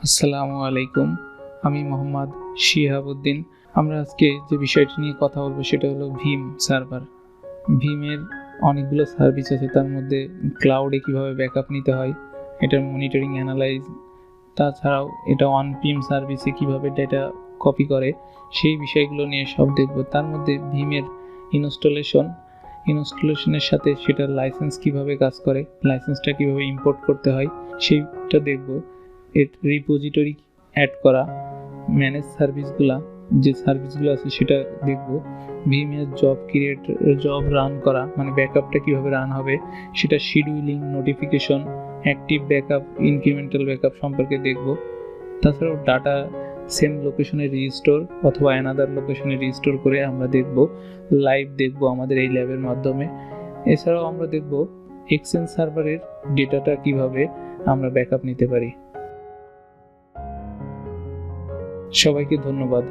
আসসালামু আলাইকুম, আমি মোহাম্মদ শিহাব উদ্দিন। আমরা আজকে যে বিষয়টি নিয়ে কথা বলবো সেটা হলো ভীম সার্ভার। ভীমের অনেকগুলো সার্ভিস আছে, তার মধ্যে ক্লাউডে কিভাবে ব্যাকআপ নিতে হয়, এটার মনিটরিং অ্যানালাইজ, তাছাড়াও এটা অন প্রিম সার্ভিসে কিভাবে ডেটা কপি করে সেই বিষয়গুলো নিয়ে সব দেখব। তার মধ্যে ভীমের ইনস্টলেশনের সাথে সেটার লাইসেন্স কিভাবে কাজ করে, লাইসেন্সটা কিভাবে ইম্পোর্ট করতে হয় সেইটা দেখব। এর রিপোজিটরি অ্যাড করা, ম্যানেজ যে সার্ভিসগুলো আছে সেটা দেখব। ভিএমওয়্যার জব রান করা, মানে ব্যাকআপটা কিভাবে রান হবে সেটা scheduling, notification, active backup, incremental backup সম্পর্কে দেখব। তাছাড়াও ডাটা সেম লোকেশনে রিস্টোর অথবা অ্যানাদার লোকেশনে রিস্টোর করে আমরা লাইভ দেখব আমাদের এই ল্যাবের মাধ্যমে। এছাড়াও আমরা দেখব এক্সচেঞ্জ সার্ভারের ডেটাটা কিভাবে আমরা ব্যাকআপ নিতে পারি। সবাইকে ধন্যবাদ।